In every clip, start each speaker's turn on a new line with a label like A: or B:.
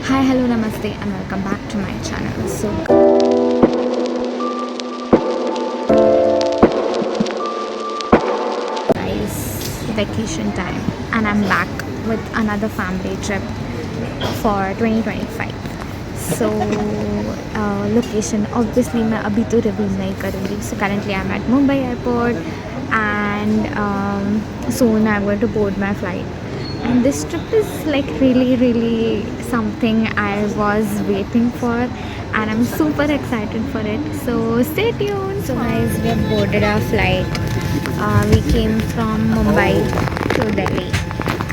A: Hi, hello, namaste, and welcome back to my channel. So, guys, vacation time, and I'm back with another family trip for 2025. So, location obviously मैं अभी तो reveal नहीं करूँगी. So currently I'm at Mumbai airport, and soon I'm going to board my flight. And this trip is like really something I was waiting for, and I'm super excited for it. So stay tuned. So guys, we have boarded our flight. We came from Mumbai to Delhi,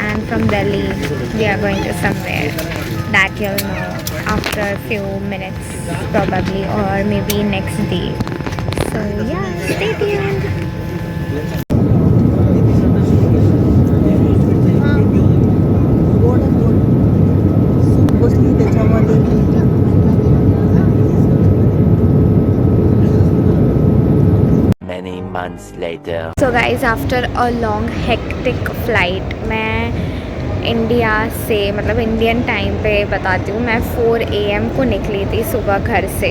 A: and from Delhi we are going to somewhere that you'll know after a few minutes probably, or maybe next day. So yeah, stay tuned.
B: Many months later.
A: So guys, after a long hectic flight, मैं India से मतलब Indian time पे बताती हूँ, मैं 4 AM को निकली थी सुबह घर से,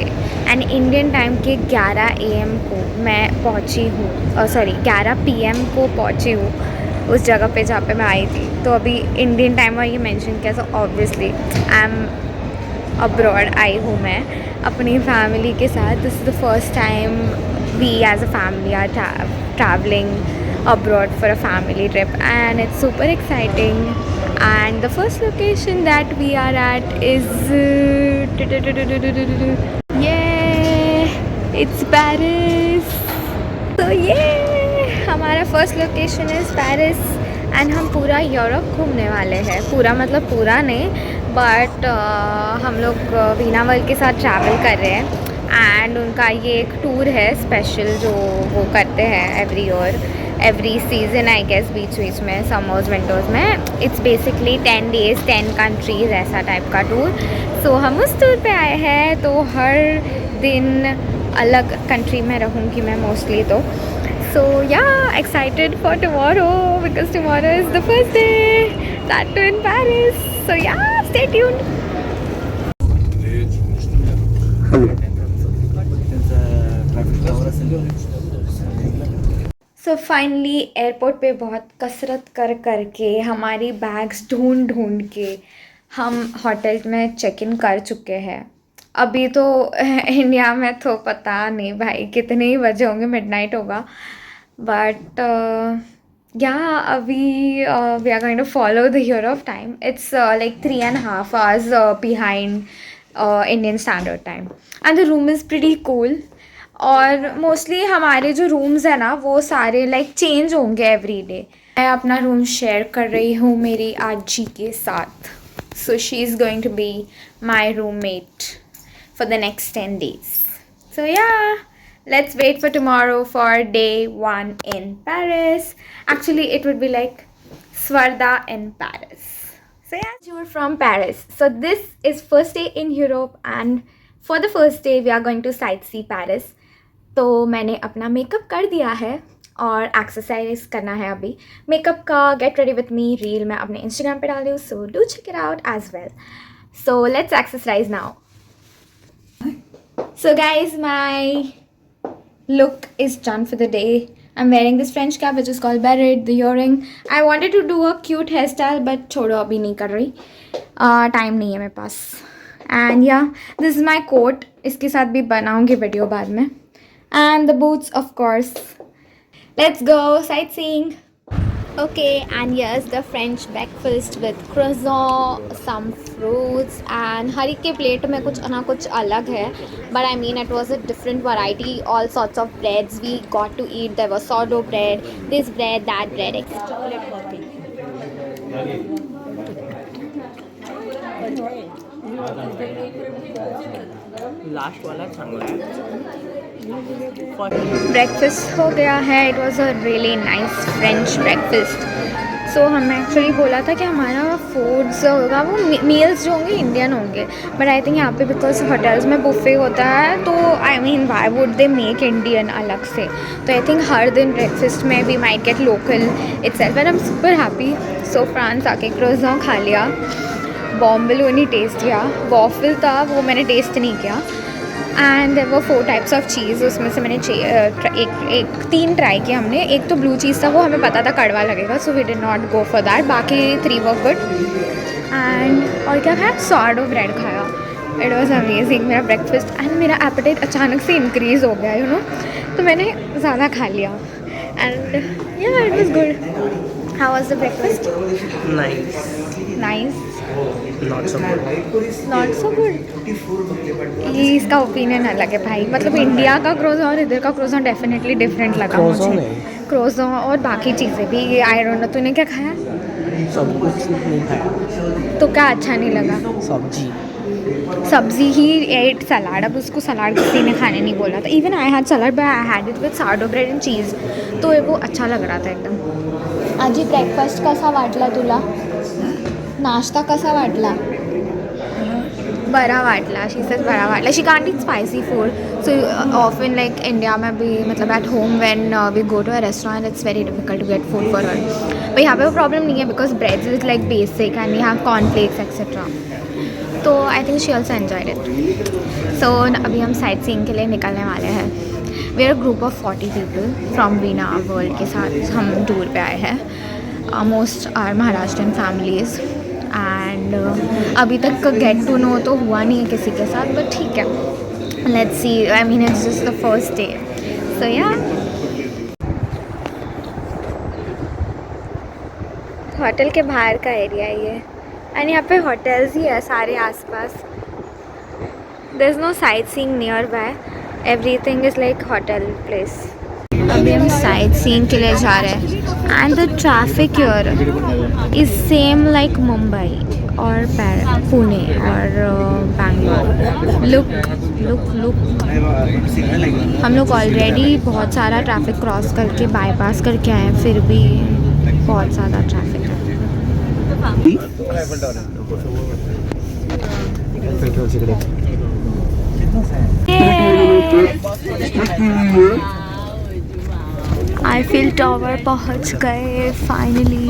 A: एंड इंडियन टाइम के 11 AM को मैं पहुँची हूँ, सॉरी 11 PM को पहुँची हूँ उस जगह पे जहाँ पे मैं आई थी. तो अभी इंडियन टाइम में ये मेंशन किया, so obviously I am abroad आई हूँ मैं अपनी फैमिली के साथ. This is the first time we as a family are traveling abroad for a family trip, and it's super exciting. And the first location that we are at is yeah, it's Paris. So yeah, हमारा first location is Paris, and हम पूरा Europe घूमने वाले हैं. पूरा मतलब पूरा नहीं, बट हम लोग वीना वर्ल्ड के साथ ट्रैवल कर रहे हैं, एंड उनका ये एक टूर है स्पेशल जो वो करते हैं एवरी सीज़न आई गेस, बीच में समर्स विंटर्स में. इट्स बेसिकली 10 days 10 countries ऐसा टाइप का टूर. सो हम उस टूर पे आए हैं, तो हर दिन अलग कंट्री में रहूँगी मैं मोस्टली. तो so yeah excited for tomorrow, because tomorrow is the first day that too in Paris. So yeah stay tuned. So finally airport पे बहुत कसरत कर के हमारी बैग्स ढूंढ के हम होटल में चेक इन कर चुके हैं. अभी तो इंडिया में तो पता नहीं भाई कितने ही बजे होंगे, मिडनाइट होगा, बट या अभी we are going to follow the Europe time. It's like 3.5 hours behind Indian standard time, and the room is pretty cool. और मोस्टली हमारे जो रूम्स हैं ना वो सारे लाइक चेंज होंगे एवरी डे. मैं अपना रूम शेयर कर रही हूँ मेरी आजी के साथ. So she is going to be my roommate for the next 10 days. So yeah let's wait for tomorrow for day 1 in Paris. Actually it would be like Svarda in Paris. So yeah, you are from Paris. So this is first day in Europe, and for the first day we are going to sightsee Paris. तो मैंने अपना makeup कर दिया है और exercise करना है अभी. मेकअप का get ready with me reel मैं अपने इंस्टाग्राम पे डाल रही हूँ, so do check it out as well. So let's exercise now. So guys, my look is done for the day. I'm wearing this French cap which is called Barrett, the earring. I wanted to do a cute hairstyle but छोड़ो अभी नहीं कर रही, time नहीं है मेरे पास. And yeah, this is my coat. इसके साथ भी बनाऊंगी वीडियो बाद में. And the boots of course. Let's go sightseeing. Okay, and here's the French breakfast with croissant, some fruits, and हर एक के प्लेट में कुछ ना कुछ अलग है. But I mean it was a different variety, all sorts of breads we got to eat. There was sourdough bread, this bread, that bread, etc. Chocolate coffee.
C: Last वाला चांगला है.
A: ब्रेकफास्ट हो गया है. It was a really nice French breakfast. So हमने actually बोला था कि हमारा फूड्स होगा वो मील्स जो होंगे इंडियन होंगे, बट आई थिंक यहाँ पे बिकॉज होटल्स में बुफे होता है, तो I mean why would they make Indian अलग से. तो आई थिंक हर दिन ब्रेकफास्ट में we might get local itself, and I am super happy. So France आके क्रोज़ॉन खा लिया, बॉम्बलोनी टेस्ट किया, वॉफल था वो मैंने टेस्ट नहीं किया। And there were 4 types of cheese, उसमें से मैंने एक 3 ट्राई किया हमने। एक तो ब्लू चीज़ था, वो हमें पता था कड़वा लगेगा, so we did not go for that. बाकी 3 वर गुड। एंड और क्या खाया, सॉर्डो ब्रेड खाया। इट वॉज अमेजिंग मेरा ब्रेकफास्ट। एंड मेरा एपेटाइट अचानक से इंक्रीज़ हो गया, यू नो, तो मैंने ज़्यादा खा लिया। एंड या it was good. How was the breakfast?
C: Nice.
A: Nice,
C: Not so good.
A: Not so good. ये इसका ओपिनियन अलग है भाई, मतलब इंडिया का क्रोज़ॉन और इधर का क्रोज़ॉन डेफिनेटली डिफरेंट लगा
C: Croissant
A: मुझे।
C: नहीं।
A: क्रोज़ॉन और बाकी चीज़ें भी, आई डोंट नो। तूने क्या खाया?
C: सब कुछ नहीं खाया।
A: तो क्या अच्छा नहीं लगा?
C: सब्जी।
A: सब्जी ही एट सलाड। अब उसको सलाड किसी ने खाने नहीं बोला था। Even I had salad but I had it with sourdough bread and cheese, तो वो अच्छा लग रहा था एकदम। आजी ब्रेकफास्ट कसा वाटला तुला? नाश्ता कसा वाटला? बरा वाटला। शी सेज बरा वाटला। She can't eat spicy food, so often like India में भी, मतलब at home when we go to a restaurant it's very difficult to get food for her. पर यहाँ पे वो प्रॉब्लम नहीं है because breads is like basic and we have cornflakes etcetera, तो I think she also enjoyed it. So अभी हम sightseeing के लिए निकलने वाले हैं। We are group of 40 people from Veena World के साथ हम टूर पे आए हैं। Most are Maharashtrian families and अभी तक गेट टू नो तो हुआ नहीं है किसी के साथ, बट ठीक है, let's see. I mean it's just the first day, so yeah. Hotel के बाहर का एरिया ये, एंड यहाँ पे होटल्स ही है सारे आसपास। There is no sightseeing nearby, everything is like hotel place. अभी हम साइट सीइंग के लिए जा रहे हैं and the traffic here is same like Mumbai और पुणे और बैंगलोर। लुक हम लोग ऑलरेडी बहुत सारा ट्रैफिक क्रॉस करके बाईपास करके आए हैं, फिर भी बहुत ज़्यादा ट्रैफिक है। आईफिल टावर पहुंच गए finally.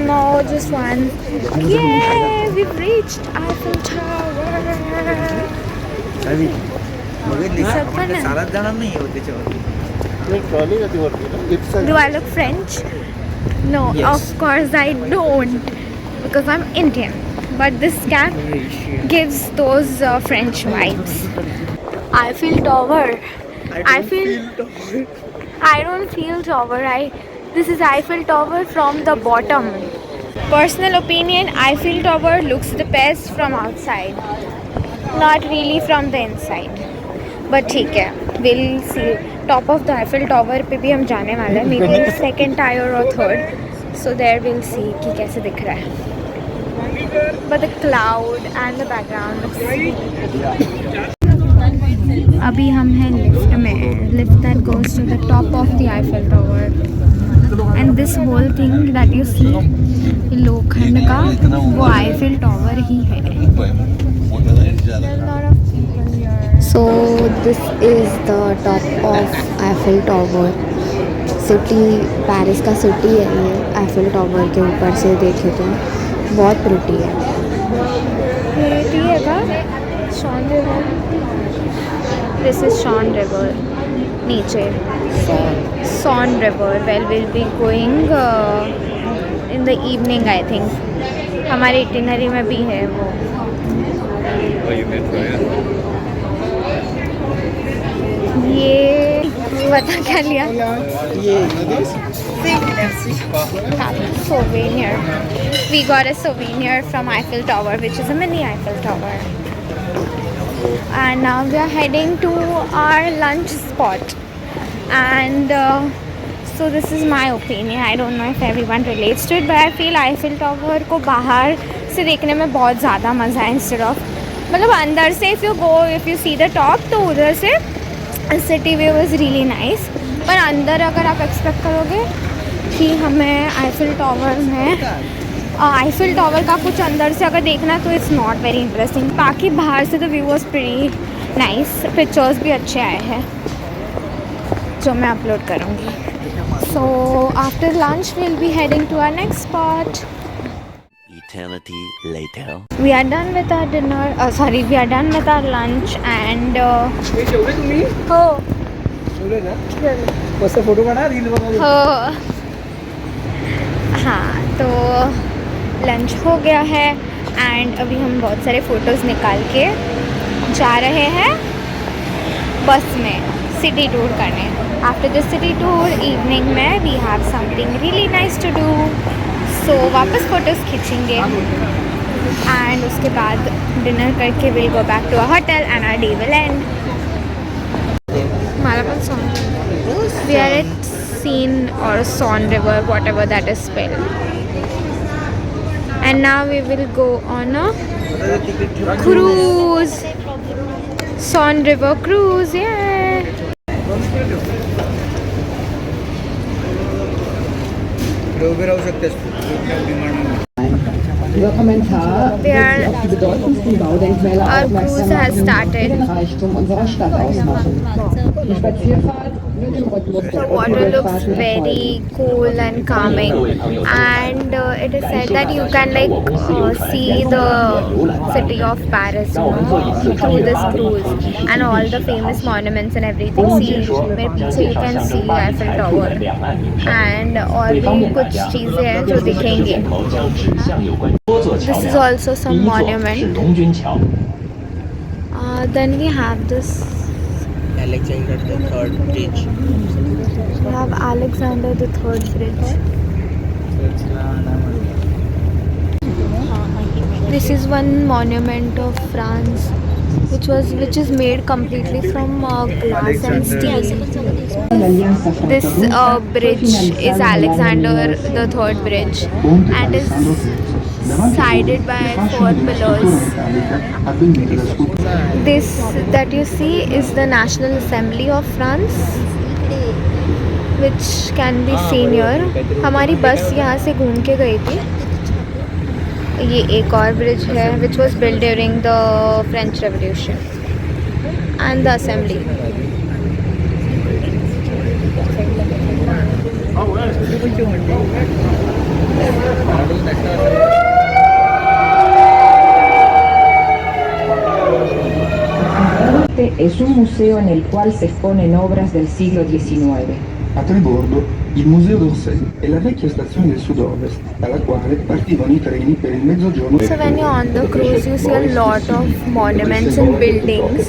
A: No, just one. Yay, we've reached Eiffel Tower. Do I look French? No,
C: Yes.
A: of course I don't, because I'm Indian. But this cap gives those French vibes. Eiffel Tower. I don't feel tower. This is Eiffel Tower from the bottom. Personal opinion, Eiffel Tower looks the best from outside, not really from the inside. But ठीक है, we'll see. Top of the Eiffel Tower पे भी हम जाने वाले हैं, maybe second tier or third. So there we'll see कि कैसे दिख रहा है. But the cloud and the background looks. अभी हम हैं लिफ्ट में, lift that goes to the top of the Eiffel tower and this whole thing that you see लोखंड का, वो आईफिल टावर ही है। So this is the top of Eiffel tower. City, Paris का सिटी है ये। Eiffel tower के ऊपर से देखे तो बहुत प्रिटी है। प्रिटी है का Seine river. This is Seine River, नीचे Seine River. Well, we'll be going in the evening, I think. हमारे इटिनरी में भी है वो। ये बता क्या लिया? Souvenir. We got a souvenir from Eiffel Tower, which is a mini Eiffel Tower. And now we are heading to our lunch spot, and so this is my opinion. I don't know if everyone relates to it, but I feel Eiffel Tower को बाहर से देखने में बहुत ज़्यादा मज़ा है instead of, मतलब अंदर से if you see the top तो उधर से city view is really nice, पर अंदर अगर आप एक्सपेक्ट करोगे कि हमें आईफिल टावर में आईफिल टावर का कुछ अंदर से अगर देखना तो इट्स नॉट वेरी इंटरेस्टिंग। बाकी बाहर से तो view was pretty nice, pictures भी अच्छे आए हैं जो मैं अपलोड करूँगी। So after lunch will be heading to our next spot.
B: eternity later.
A: We are done with our dinner. We are done with our lunch and
C: जेवढे तुम्ही
A: हो
C: जेवले ना मस्त फोटो काढा रील बनवा.
A: हो हाँ तो लंच हो गया है एंड अभी हम बहुत सारे फ़ोटोज़ निकाल के जा रहे हैं बस में सिटी टूर करने. After the city tour evening में we have something really nice to do. So वापस फ़ोटोज़ खींचेंगे एंड उसके बाद डिनर करके will go back to a hotel and our day will end. Malapan song. We are at Seine or Son River, whatever that is spelled. And now we will go on a cruise. Son River cruise, yeah.
C: उभे राहू शकतेस विमानावर.
D: Über Kommentar
A: Wir-
D: wird auf die bedeutendsten Baudenkmäler
A: Our cruise
D: aufmerksam
A: has
D: machen,
A: started.
D: die den Reichtum unserer Stadt ausmachen. Die Spazierfahrt wird im Rhythmus
A: The
D: der
A: water looks
D: Autodurchfahrten
A: very
D: erfolgen.
A: cool and calming, and it is said that you can see the city of Paris, through this cruise and all the famous monuments and everything. See, मेरे पीछे you can see Eiffel Tower and और भी कुछ चीज़ें हैं जो दिखेंगे. This is also some monument. Then we have this.
C: Alexander the Third Bridge.
A: We have Alexander the Third Bridge. This is one monument of France, which is made completely from glass and steel.
D: L'Allianza
A: This bridge is Alexander the Third Bridge and is sided by 4 pillars. This that you see is the National Assembly of France, which can be seen here. हमारी बस यहाँ से घूम के गई थी. ये एक और ब्रिज है which was built during the French Revolution and the assembly.
D: Este es un museo en el cual se exponen obras del siglo XIX.
E: A Tribordo, il Museo d'Orsay è la vecchia stazione del sud-ovest, dalla quale partivano i treni per il mezzogiorno.
A: So when you're on the cruise, you see a lot of monuments and buildings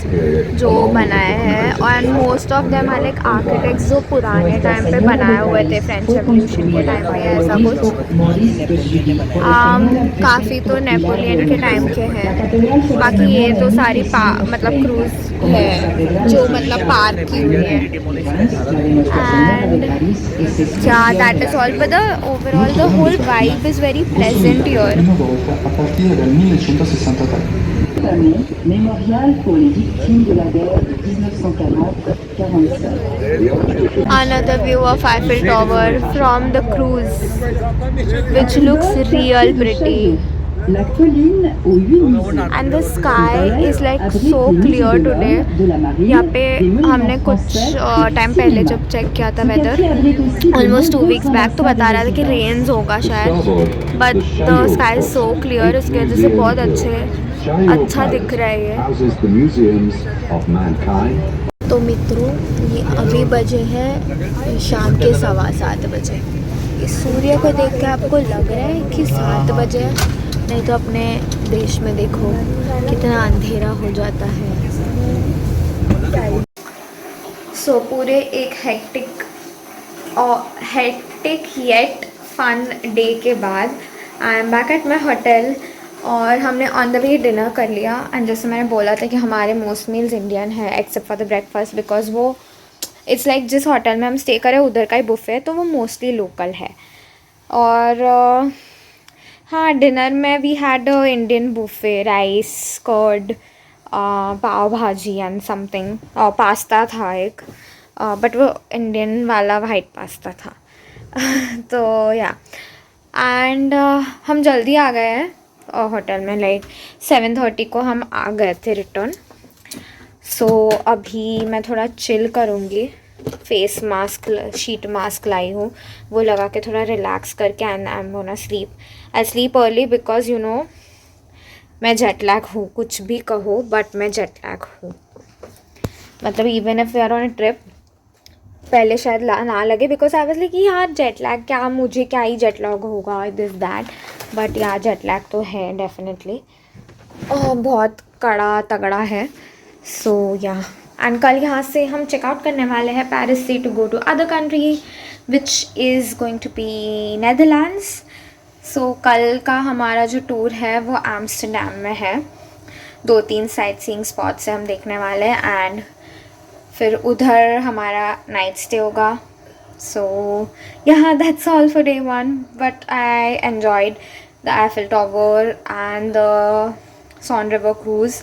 A: जो बनाए हैं और most of them are like architects जो पुराने time पे बनाए हुए थे फ्रेंच रेवोल्यूशन के टाइम पे ऐसा कुछ. काफ़ी तो नेपोलियन के टाइम के हैं. बाकी ये तो सारी मतलब क्रूज है जो मतलब पार्क की हुई है. And yeah, that is all. But overall, the whole vibe is very pleasant here.
E: Prima volta a partire dal 1163.
D: Mémorial pour les victimes de la guerre de 1940-45.
A: Another view of Eiffel Tower from the cruise, which looks real pretty.
D: La colline aux 8 musées.
A: And the sky is like so clear today. यहाँ पे हमने कुछ time पहले जब check किया था weather almost 2 weeks back तो बता रहा था कि रेन्स होगा शायद. But the sky is so clear, उसकी वजह से बहुत अच्छा दिख रहा है ये. तो मित्रों ये अभी बजे हैं शाम के 7:15 बजे. इस सूर्य को देख के आपको लग रहा है कि 7 बजे है, नहीं तो अपने देश में देखो कितना अंधेरा हो जाता है. सो पूरे एक हेक्टिक येट फन डे के बाद I am back at my hotel और हमने ऑन द वे डिनर कर लिया. एंड जैसे मैंने बोला था कि हमारे मोस्ट मील्स इंडियन है except for the breakfast, because वो इट्स लाइक जिस होटल में हम स्टे करें उधर का ही बुफे है तो वो मोस्टली लोकल है. और हाँ डिनर में we had Indian buffet, rice, curd, pav bhaji and something, pasta था एक, बट वो इंडियन वाला वाइट पास्ता था. तो या एंड हम जल्दी आ गए हैं होटल में, लाइक 7:30 को हम आ गए थे रिटर्न. सो अभी मैं थोड़ा चिल करूँगी. फेस मास्क शीट मास्क लाई हूँ, वो लगा के थोड़ा रिलैक्स करके and I am gonna sleep. I sleep early because you know मैं जेट लैग हूँ, कुछ भी कहो बट मैं जेट लैग हूँ. मतलब even if we are on a trip, पहले शायद ना लगे बिकॉज आई वाज लाइक यार जेट लैग क्या, मुझे क्या ही जेट लैग होगा दिस दैट, बट यार जेट लैग तो है डेफिनेटली, बहुत कड़ा तगड़ा है. सो या एंड कल यहाँ से हम चेकआउट करने वाले हैं पेरिस से to go to other country which is going to be Netherlands. So कल का हमारा जो टूर है वो एम्स्टरडैम में है. 2-3 साइट सीइंग स्पॉट्स है हम देखने वाले हैं एंड फिर उधर हमारा नाइट स्टे होगा. सो यहाँ that's all for day 1, but I enjoyed the Eiffel Tower and the Swan River cruise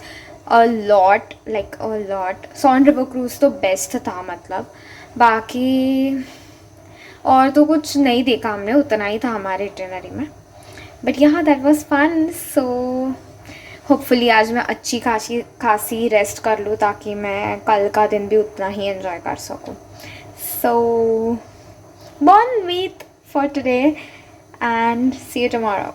A: a lot, like a lot. Swan River cruise तो बेस्ट था, मतलब बाकी और तो कुछ नहीं देखा हमने, उतना ही था हमारे इटिनरी में. बट यहाँ that was fun. So hopefully आज मैं अच्छी खासी रेस्ट कर लूँ ताकि मैं कल का दिन भी उतना ही एंजॉय कर सकूँ. सो bon week for today and see you tomorrow.